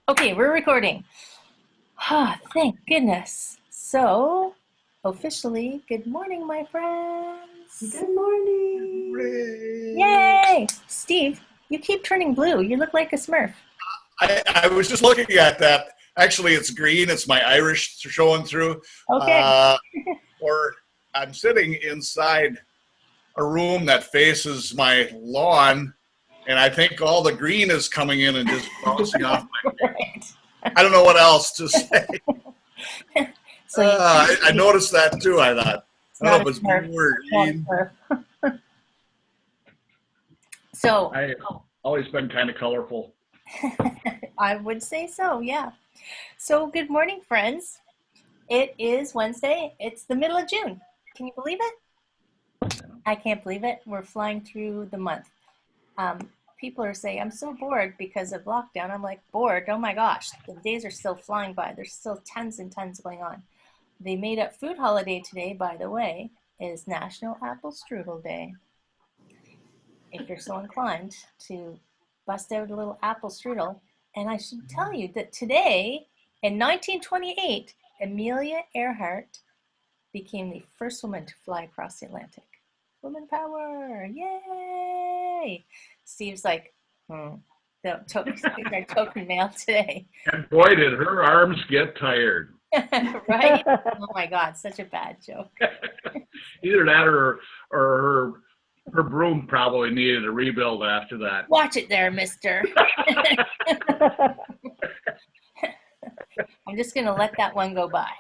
Okay, we're recording. Ah, thank goodness. So, officially, good morning, my friends. Good morning. Ray. Yay! Steve, you keep turning blue. You look like a Smurf. I was just looking at that. Actually, it's green. It's my Irish showing through. Okay. Uh, or I'm sitting inside a room that faces my lawn, and I think all the green is coming in and just bouncing off my face. Right. I don't know what else to say. So, I noticed that too. I thought, it's I don't know not if a it's Smurf. blue or It's not a green. Smurf. So, I always been kind of colorful. I would say so, yeah. So, good morning, friends. It is Wednesday. It's the middle of June. Can you believe it? I can't believe it. We're flying through the month. Um, People are saying, I'm so bored because of lockdown. I'm like, bored? Oh my gosh, the days are still flying by. There's still tons and tons going on. The made up food holiday today, by the way, is National Apple Strudel Day. If you're so inclined to bust out a little apple strudel. And I should tell you that today, in 1928, Amelia Earhart became the first woman to fly across the Atlantic. Woman power! Yay! Steve's like, the token mail today. And boy, did her arms get tired. Right? Oh my God, such a bad joke. Either that or her broom probably needed a rebuild after that. Watch it there, mister. I'm just going to let that one go by.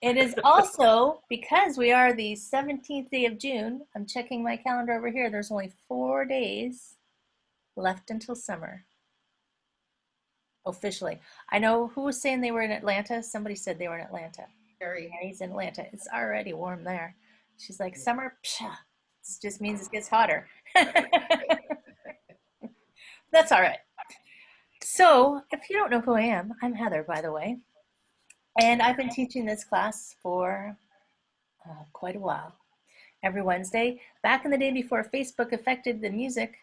It is also, because we are the 17th day of June, I'm checking my calendar over here, there's only 4 days left until summer. Officially. I know who was saying they were in Atlanta. Somebody said they were in Atlanta. Mary's in Atlanta. It's already warm there. She's like, summer, psha. This just means it gets hotter. That's all right. So, if you don't know who I am, I'm Heather, by the way. And I've been teaching this class for quite a while. Every Wednesday. Back in the day before Facebook affected the music,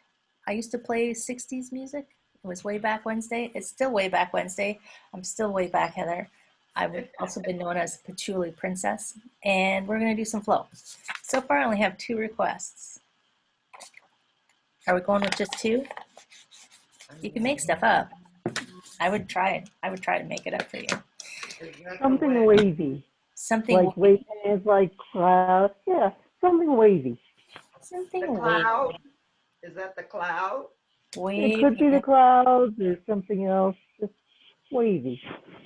I used to play 60s music. It was way back Wednesday. It's still way back Wednesday. I'm still way back Heather. I've also been known as Patchouli Princess. And we're going to do some flow. So far, I only have 2 requests. Are we going with just 2? You can make stuff up. I would try it. I would try to make it up for you. Something wavy. Something Like waving is like cloud. Yeah, something wavy. something The wavy. cloud? Is that the cloud? It could be the clouds or something else. Just wavy.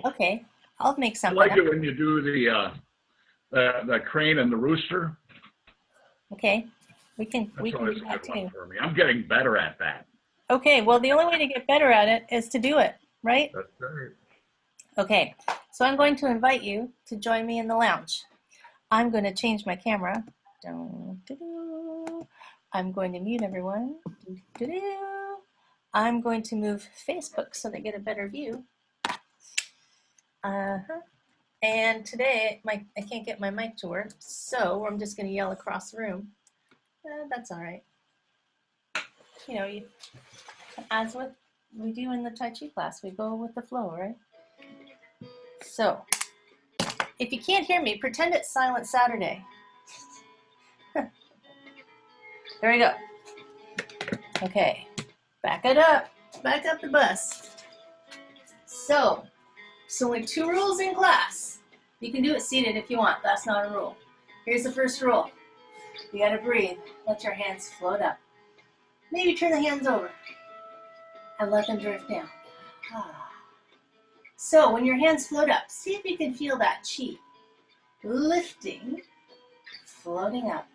Okay, I'll make I something like up. it when you do the crane and the rooster. Okay, we can That's do always a that good one too. for me. I'm getting better at that. Okay, well, the only way to get better at it is to do it, right? That's right. Okay, so I'm going to invite you to join me in the lounge. I'm going to change my camera. I'm going to mute everyone. I'm going to move Facebook so they get a better view. And today, I can't get my mic to work, so I'm just going to yell across the room. That's all right. You know, as what we do in the Tai Chi class, we go with the flow, right? So, if you can't hear me, pretend it's Silent Saturday. There we go. Okay, back it up. Back up the bus. So only 2 rules in class. You can do it seated if you want. That's not a rule. Here's the first rule. You gotta breathe. Let your hands float up. Maybe turn the hands over and let them drift down. So when your hands float up, see if you can feel that chi lifting, floating up.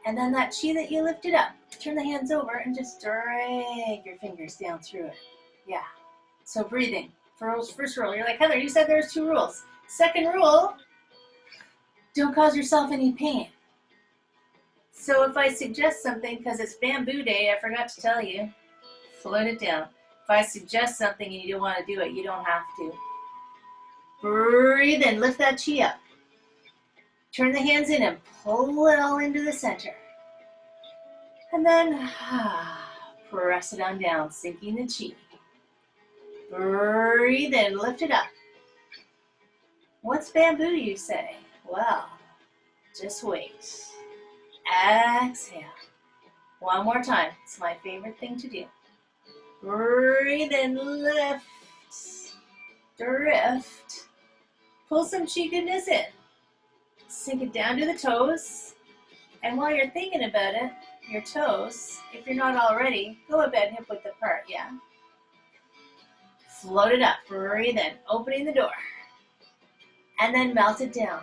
And then that chi that you lifted up, turn the hands over and just drag your fingers down through it. Yeah. So breathing. First rule. You're like, Heather, you said there's 2 rules. Second rule, don't cause yourself any pain. So if I suggest something, because it's bamboo day, I forgot to tell you, float it down. If I suggest something and you don't want to do it, you don't have to. Breathe in, lift that chi up. Turn the hands in and pull it all into the center. And then press it on down, sinking the chi. Breathe in, lift it up. What's bamboo, you say? Well, just wait. Exhale. One more time. It's my favorite thing to do. Breathe in, lift, drift. Pull some chi goodness in. Sink it down to the toes. And while you're thinking about it, your toes, if you're not already, go a bit hip width apart, yeah? Float it up, breathe in, opening the door. And then melt it down.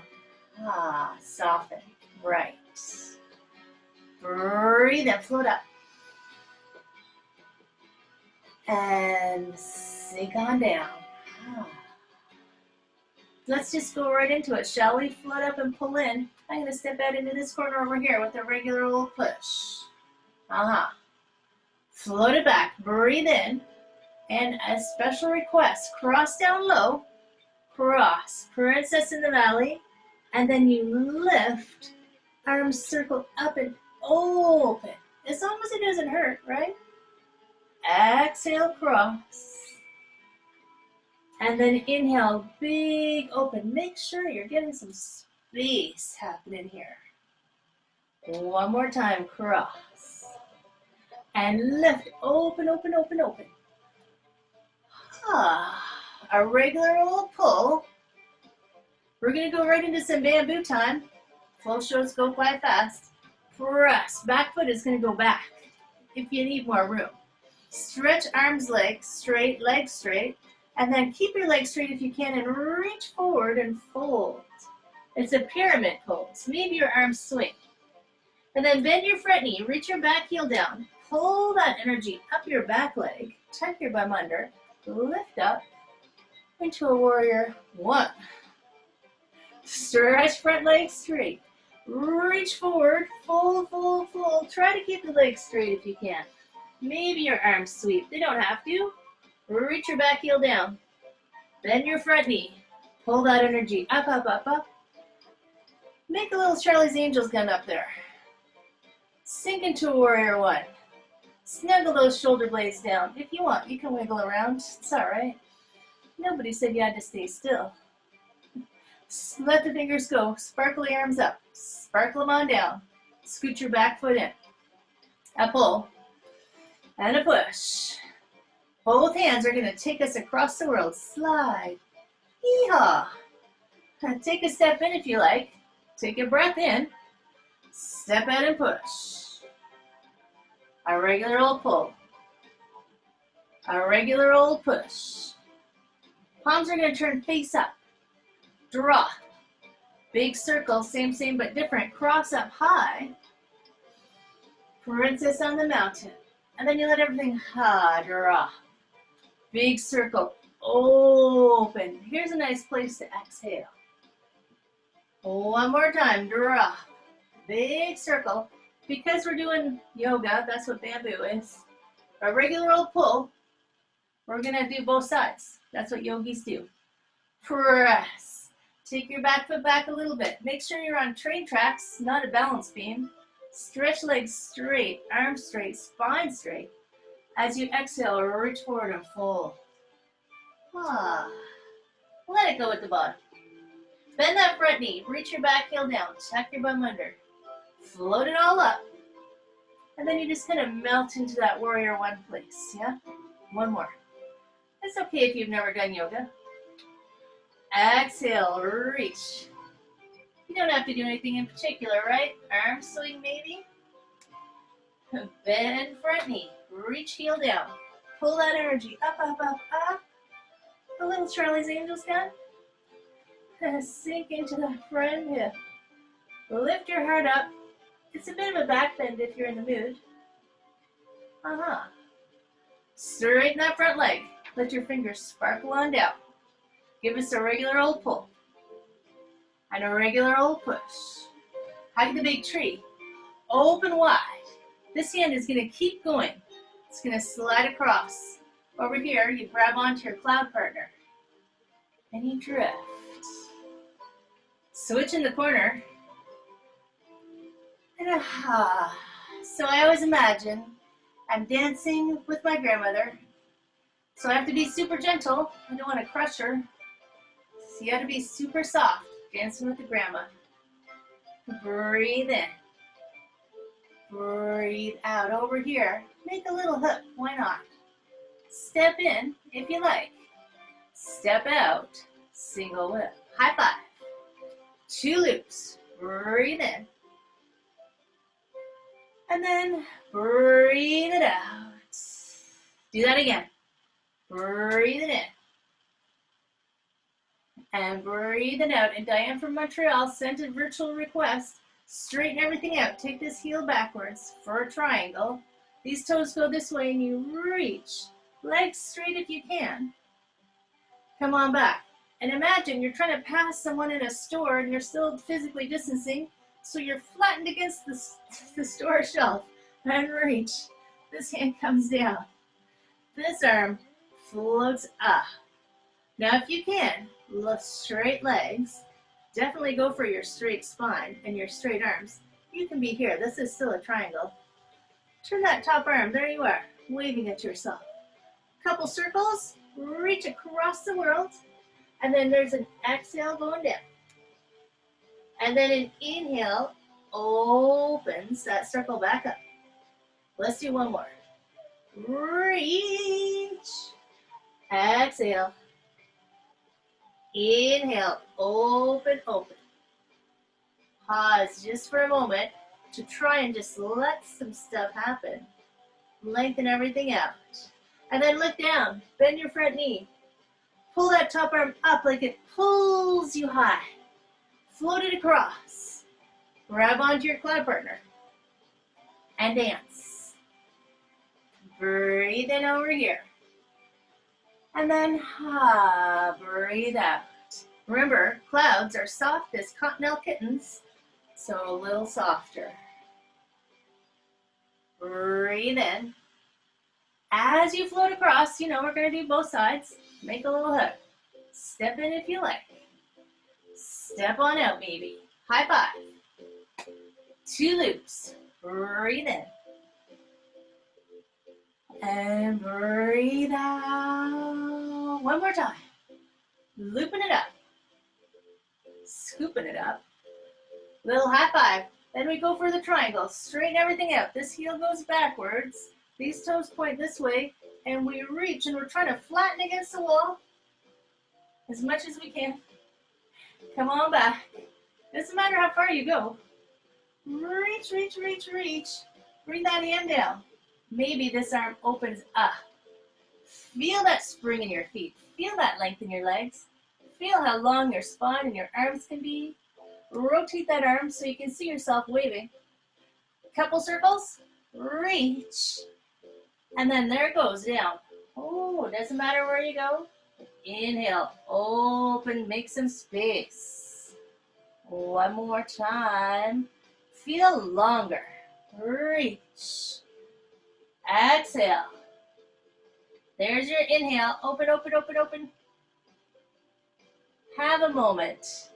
Ah, soften, right. Breathe in, float up. And sink on down. Ah. Let's just go right into it, shall we? Float up and pull in. I'm going to step out into this corner over here with a regular old push. Float it back, breathe in. And a special request, cross down low, cross, princess in the valley, and then you lift, arms circle up and open, as long as it doesn't hurt, right? Exhale, cross. And then inhale, big open. Make sure you're getting some space happening here. One more time, cross. And lift, open, open, open, open. A regular old pull. We're gonna go right into some bamboo time. Flow shows go quite fast. Press, back foot is gonna go back if you need more room. Stretch arms, legs straight, and then keep your legs straight if you can and reach forward and fold. It's a pyramid pose. Maybe your arms swing. And then bend your front knee, reach your back heel down, pull that energy up your back leg, tuck your bum under, lift up into a warrior one. Stretch front leg straight. Reach forward, fold, fold, fold. Try to keep the legs straight if you can. Maybe your arms sweep. They don't have to. Reach your back heel down. Bend your front knee. Pull that energy up, up, up, up. Make a little Charlie's Angels gun up there. Sink into a warrior one. Snuggle those shoulder blades down. If you want, you can wiggle around. It's all right. Nobody said you had to stay still. Let the fingers go. Sparkly arms up. Sparkle them on down. Scoot your back foot in. A pull. And a push. Both hands are going to take us across the world. Slide. Yeehaw. Take a step in if you like. Take a breath in. Step out and push. A regular old pull. A regular old push. Palms are going to turn face up. Draw. Big circle, same but different. Cross up high. Princess on the mountain. And then you let everything draw. Big circle, open. Here's a nice place to exhale. One more time, draw. Big circle. Because we're doing yoga, that's what bamboo is. A regular old pull, we're gonna do both sides. That's what yogis do. Press. Take your back foot back a little bit. Make sure you're on train tracks, not a balance beam. Stretch legs straight, arms straight, spine straight. As you exhale, reach forward and fold. Let it go at the bottom. Bend that front knee, reach your back heel down, tuck your bum under. Float it all up. And then you just kind of melt into that warrior one place, yeah? One more. It's okay if you've never done yoga. Exhale, reach. You don't have to do anything in particular, right? Arm swing maybe. Bend front knee, reach heel down. Pull that energy up, up, up, up. A little Charlie's Angels gun. Sink into the front hip. Lift your heart up. It's a bit of a back bend if you're in the mood. Straighten that front leg. Let your fingers sparkle on down. Give us a regular old pull. And a regular old push. Hug the big tree. Open wide. This hand is going to keep going. It's going to slide across. Over here, you grab onto your cloud partner. And you drift. Switch in the corner. And so I always imagine I'm dancing with my grandmother. So I have to be super gentle. I don't want to crush her. So you have to be super soft, dancing with the grandma. Breathe in. Breathe out over here. Make a little hook, why not? Step in if you like. Step out, single whip. High five. 2 loops. Breathe in. And then breathe it out. Do that again. Breathe it in. And breathe it out. And Diane from Montreal sent a virtual request. Straighten everything out. Take this heel backwards for a triangle. These toes go this way and you reach. Legs straight if you can. Come on back. And imagine you're trying to pass someone in a store and you're still physically distancing. So you're flattened against the store shelf and reach. This hand comes down. This arm floats up. Now if you can, lift straight legs. Definitely go for your straight spine and your straight arms. You can be here. This is still a triangle. Turn that top arm. There you are, waving at yourself. Couple circles. Reach across the world. And then there's an exhale going down. And then an inhale opens that circle back up. Let's do one more. Reach. Exhale. Inhale, open, open. Pause just for a moment to try and just let some stuff happen. Lengthen everything out. And then look down, bend your front knee. Pull that top arm up like it pulls you high. Float it across. Grab onto your cloud partner. And dance. Breathe in over here. And then breathe out. Remember, clouds are soft as cottonelle kittens, so a little softer. Breathe in. As you float across, you know we're going to do both sides. Make a little hook. Step in if you like. Step on out, maybe. High five. 2 loops. Breathe in. And breathe out. One more time. Looping it up. Scooping it up. Little high five. Then we go for the triangle. Straighten everything out. This heel goes backwards. These toes point this way. And we reach and we're trying to flatten against the wall as much as we can. Come on back. Doesn't matter how far you go. Reach, reach, reach, reach. Bring that hand down. Maybe this arm opens up. Feel that spring in your feet. Feel that length in your legs. Feel how long your spine and your arms can be. Rotate that arm so you can see yourself waving. Couple circles. Reach. And then there it goes down. Oh, doesn't matter where you go. Inhale. Open. Make some space. One more time. Feel longer. Reach. Exhale. There's your inhale. Open, open, open, open. Have a moment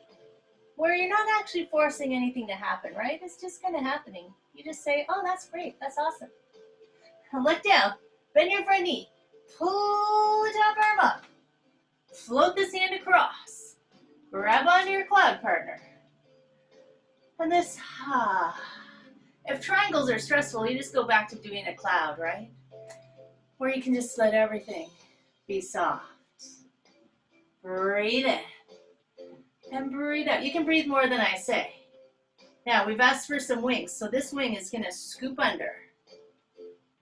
where you're not actually forcing anything to happen, right? It's just kind of happening. You just say, oh, that's great. That's awesome. Look down. Bend your front knee. Pull the top arm up. Float this hand across. Grab onto your cloud partner. And this, if triangles are stressful, you just go back to doing a cloud, right? Where you can just let everything be soft. Breathe in. And breathe out. You can breathe more than I say. Now, we've asked for some wings, so this wing is going to scoop under.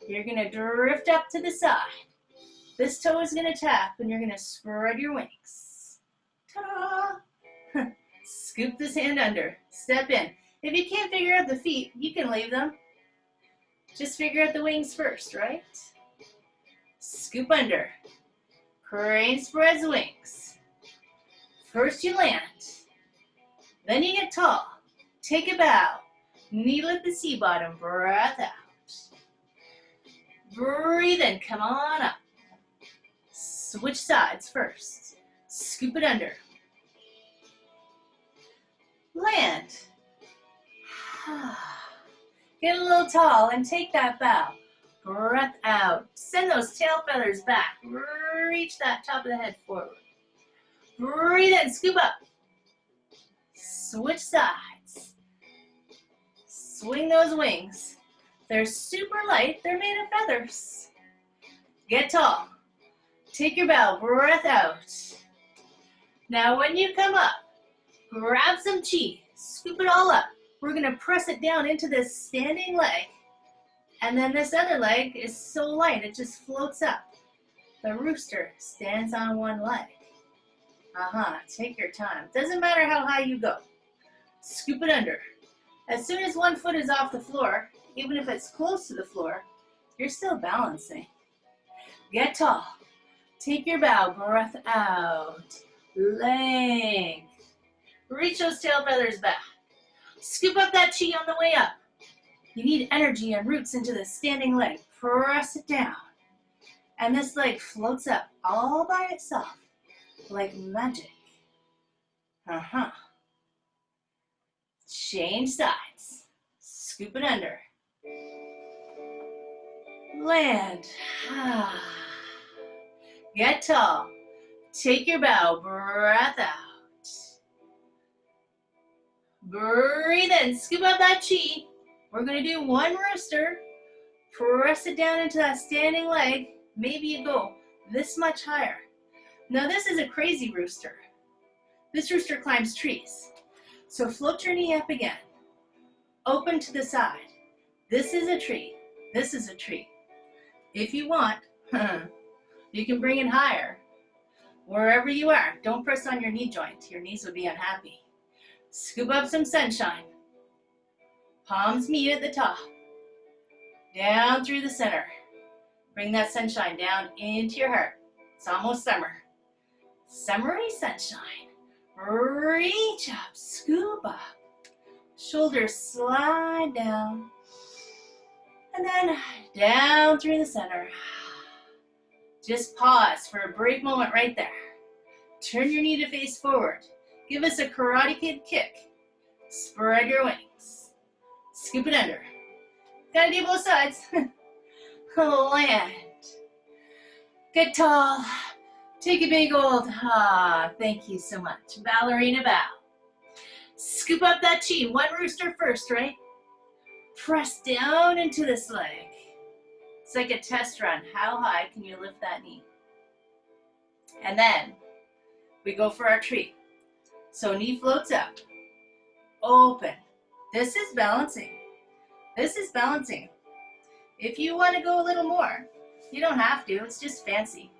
You're going to drift up to the side. This toe is going to tap, and you're going to spread your wings. Ta-da! Scoop this hand under. Step in. If you can't figure out the feet, you can leave them. Just figure out the wings first, right? Scoop under. Crane spreads wings. First you land. Then you get tall. Take a bow. Kneel at the sea bottom. Breath out. Breathe in. Come on up. Switch sides first. Scoop it under. Land. Get a little tall and take that bow. breath out. Send those tail feathers back. Reach that top of the head forward. Breathe in, scoop up. Switch sides. Swing those wings. They're super light, they're made of feathers. Get tall. Take your bow, breath out. Now when you come up, grab some chi, scoop it all up. We're gonna press it down into this standing leg. And then this other leg is so light, it just floats up. The rooster stands on one leg. Take your time. Doesn't matter how high you go. Scoop it under. As soon as one foot is off the floor, even if it's close to the floor, you're still balancing. Get tall. Take your bow, breath out. Length. Reach those tail feathers back. Scoop up that chi on the way up. You need energy and roots into the standing leg. Press it down. And this leg floats up all by itself like magic. Change sides. Scoop it under. Land. Get tall. Take your bow, breath out. Breathe in, scoop up that chi. We're gonna do one rooster. Press it down into that standing leg. Maybe you go this much higher. Now this is a crazy rooster. This rooster climbs trees. So float your knee up again. Open to the side. This is a tree. This is a tree. If you want, you can bring it higher. Wherever you are, don't press on your knee joint. Your knees would be unhappy. Scoop up some sunshine. Palms meet at the top. Down through the center. Bring that sunshine down into your heart. It's almost summer. Summery sunshine. Reach up, scoop up. Shoulders slide down. And then down through the center. Just pause for a brief moment right there. Turn your knee to face forward. Give us a Karate Kid kick. Spread your wings. Scoop it under. Gotta do both sides. Land. Get tall. Take a big old, thank you so much. Ballerina bow. Scoop up that chi. One rooster first, right? Press down into this leg. It's like a test run. How high can you lift that knee? And then we go for our tree. So knee floats up. Open. This is balancing. This is balancing. If you want to go a little more, you don't have to. It's just fancy.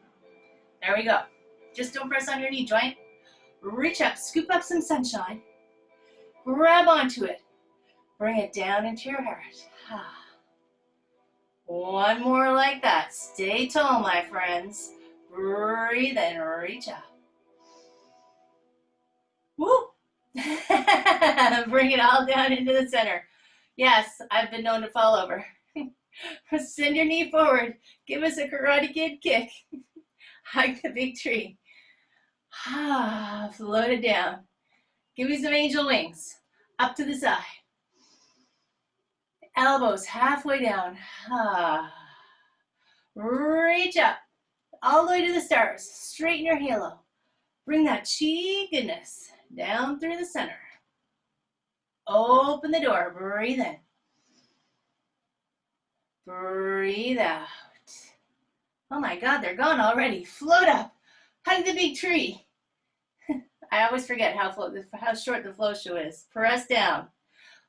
There we go. Just don't press on your knee joint. Reach up, scoop up some sunshine. Grab onto it. Bring it down into your heart. One more like that. Stay tall, my friends. Breathe and reach up. Woo! Bring it all down into the center. Yes, I've been known to fall over. Send your knee forward. Give us a Karate Kid kick. Hug the big tree. Float it down. Give me some angel wings. Up to the side. Elbows halfway down. Reach up. All the way to the stars. Straighten your halo. Bring that chi goodness down through the center. Open the door. Breathe in. Breathe out. Oh my God, they're gone already. Float up. Hug the big tree. I always forget how short the flow show is. Press down.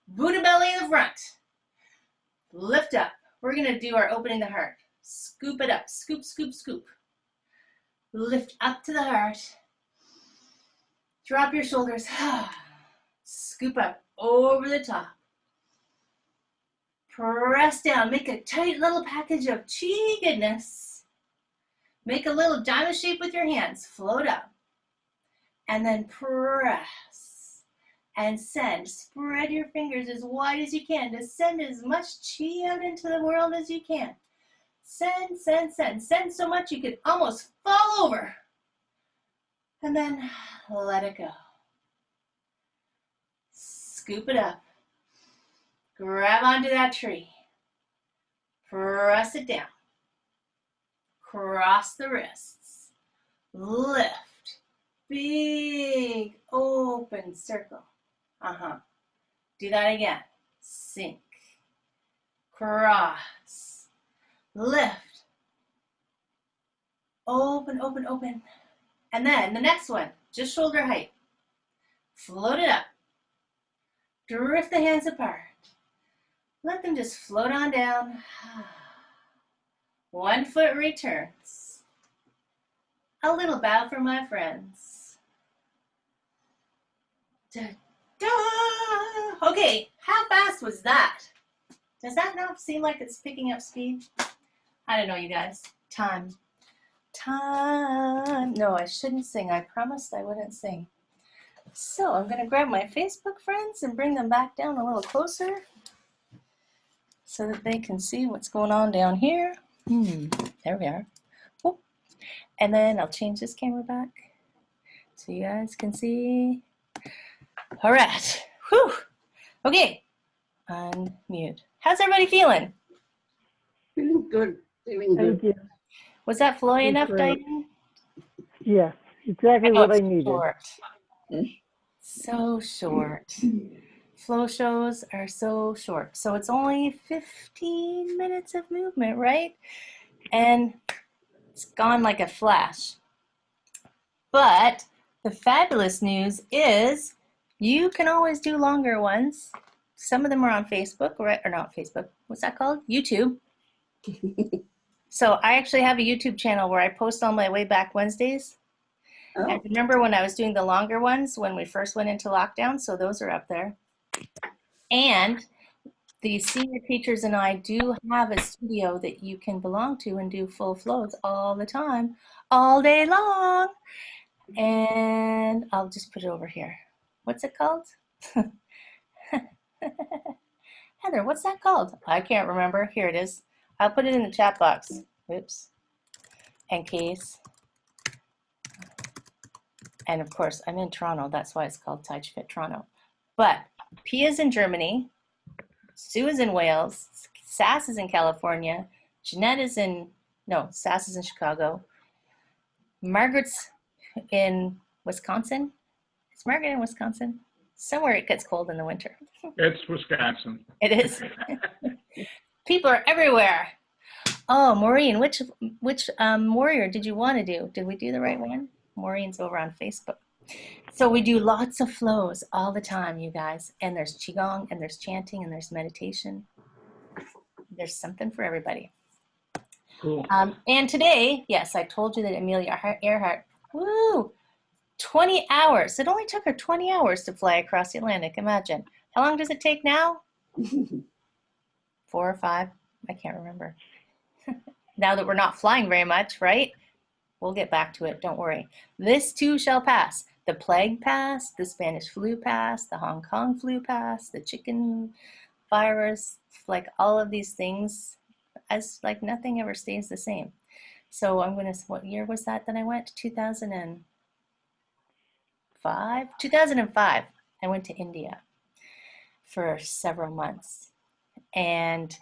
Buddha belly in the front. Lift up. We're going to do our opening the heart. Scoop it up. Scoop, scoop, scoop. Lift up to the heart. Drop your shoulders. Scoop up over the top. Press down. Make a tight little package of chi goodness. Make a little diamond shape with your hands. Float up. And then press. And send. Spread your fingers as wide as you can to send as much chi out into the world as you can. Send, send, send. Send so much you could almost fall over. And then let it go. Scoop it up. Grab onto that tree. Press it down. Cross the wrists. Lift. Big open circle. Do that again. Sink. Cross. Lift. Open, open, open. And then the next one, just shoulder height. Float it up. Drift the hands apart. Let them just float on down. 1 foot returns. A little bow for my friends. Da, da. Okay, how fast was that? Does that not seem like it's picking up speed? I don't know, you guys. Time. No, I shouldn't sing. I promised I wouldn't sing. So I'm going to grab my Facebook friends and bring them back down a little closer so that they can see what's going on down here. There we are. Oh. And then I'll change this camera back so you guys can see. All right. Whew. Okay. Unmute. How's everybody feeling? Feeling good. Feeling Thank good. you. Was that flowing enough, Great. Diane? Yes, exactly know what I it's needed. short. So short. Flow shows are so short. So it's only 15 minutes of movement, right? And it's gone like a flash. But the fabulous news is you can always do longer ones. Some of them are on Facebook, right? Or not Facebook. What's that called? YouTube. So I actually have a YouTube channel where I post all my way back Wednesdays. Oh, And remember when I was doing the longer ones when we first went into lockdown? So those are up there. And the senior teachers and I do have a studio that you can belong to and do full flows all the time, all day long. And I'll just put it over here. What's it called? Heather, what's that called? I can't remember. Here it is. I'll put it in the chat box. Oops. In case. And of course, I'm in Toronto. That's why it's called Tai Chi Fit Toronto. But Pia's in Germany. Sue is in Wales. Sass is in California. Jeanette is in, no, Sass is in Chicago. Margaret's in Wisconsin. Is Margaret in Wisconsin? Somewhere it gets cold in the winter. It's Wisconsin. It is. People are everywhere. Oh, Maureen, which warrior did you want to do? Did we do the right one? Maureen's over on Facebook. So we do lots of flows all the time, you guys. And there's Qigong, and there's chanting, and there's meditation. There's something for everybody. Cool. And today, yes, I told you that Amelia Earhart, woo, 20 hours. It only took her 20 hours to fly across the Atlantic. Imagine. How long does it take now? 4 or 5? I can't remember. Now that we're not flying very much, right? We'll get back to it. Don't worry. This too shall pass. The plague passed, the Spanish flu passed, the Hong Kong flu passed, the chicken virus, like all of these things, as like nothing ever stays the same. So I'm going to, what year was that I went? 2005? 2005. I went to India for several months. And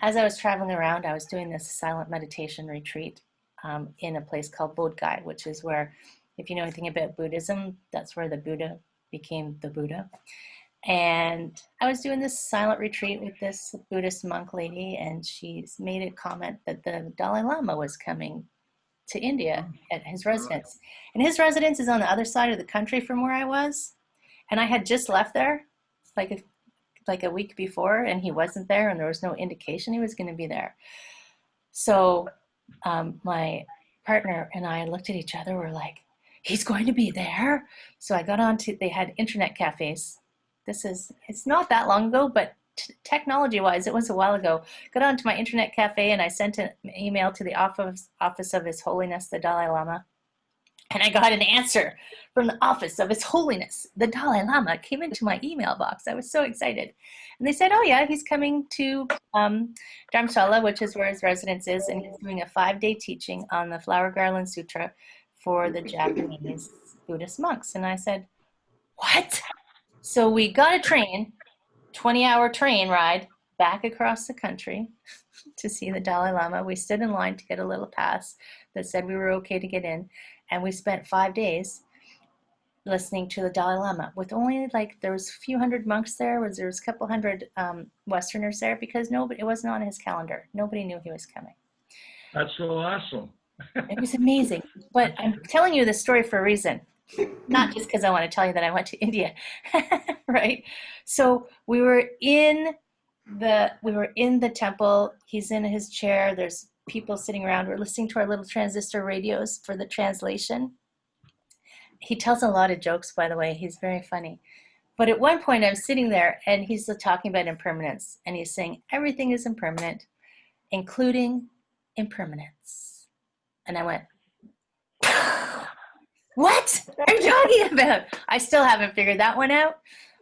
as I was traveling around, I was doing this silent meditation retreat in a place called Bodh Gaya, which is where, if you know anything about Buddhism, that's where the Buddha became the Buddha. And I was doing this silent retreat with this Buddhist monk lady, and she's made a comment that the Dalai Lama was coming to India at his residence. And his residence is on the other side of the country from where I was. And I had just left there like a week before, and he wasn't there, and there was no indication he was going to be there. So my partner and I looked at each other, we're like, he's going to be there? So I got on to, they had internet cafes. It's not that long ago, but technology-wise, it was a while ago. Got onto my internet cafe, and I sent an email to the office of His Holiness, the Dalai Lama. And I got an answer from the office of His Holiness, the Dalai Lama, came into my email box. I was so excited. And they said, oh yeah, he's coming to Dharamsala, which is where his residence is, and he's doing a 5-day teaching on the Flower Garland Sutra for the Japanese Buddhist monks. And I said, what? So we got a train, 20-hour train ride back across the country. to see the Dalai Lama. We stood in line to get a little pass that said we were okay to get in. And we spent 5 days listening to the Dalai Lama with only there was a few hundred monks there. There was a couple hundred Westerners there because it wasn't on his calendar. Nobody knew he was coming. That's so awesome. It was amazing. But I'm telling you this story for a reason. Not just because I want to tell you that I went to India, right? So we were in the temple. He's in his chair. There's people sitting around. We're listening to our little transistor radios for the translation. He tells a lot of jokes, by the way. He's very funny. But at one point, I'm sitting there, and he's talking about impermanence, and he's saying everything is impermanent, including impermanence. And I went, what are you talking about? I still haven't figured that one out.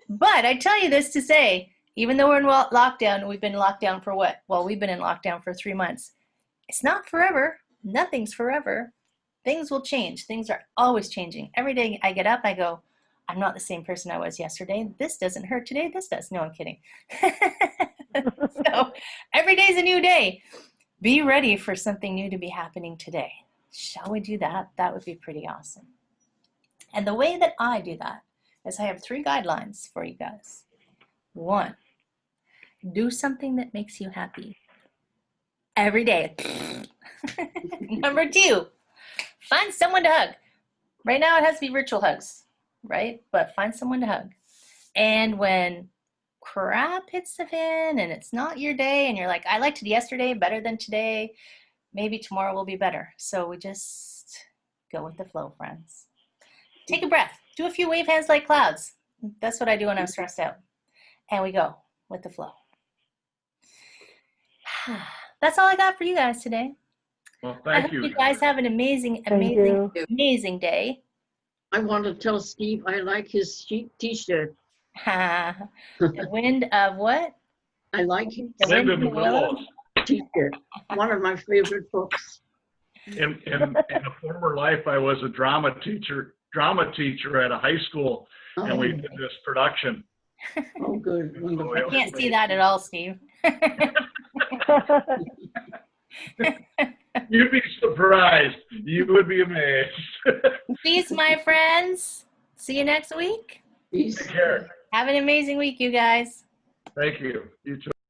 But I tell you this to say, even though we're in lockdown, we've been locked down for what? Well, we've been in lockdown for 3 months. It's not forever. Nothing's forever. Things will change. Things are always changing. Every day I get up, I go, I'm not the same person I was yesterday. This doesn't hurt today. This does. No, I'm kidding. So every day's a new day. Be ready for something new to be happening today. Shall we do that? That would be pretty awesome. And the way that I do that is I have 3 guidelines for you guys. 1, do something that makes you happy every day. Number 2, find someone to hug. Right now it has to be virtual hugs, right? But find someone to hug. And when crap hits the fan and it's not your day and you're like, I liked it yesterday better than today, maybe tomorrow will be better. So we just go with the flow, friends. Take a breath. Do a few wave hands like clouds. That's what I do when I'm stressed out. And we go with the flow. That's all I got for you guys today. Well, I thank hope you guys have an amazing, amazing, amazing day. I want to tell Steve I like his t-shirt. The wind of what? I like his The Wind wind in of the the willows? willows. t-shirt. One of my favorite books. In a former life, I was a drama teacher at a high school, and we did this production. Oh, good. Wonderful. I can't see that at all, Steve. You'd be surprised. You would be amazed. Peace, my friends. See you next week. Peace. Take care. Have an amazing week, you guys. Thank you. You too.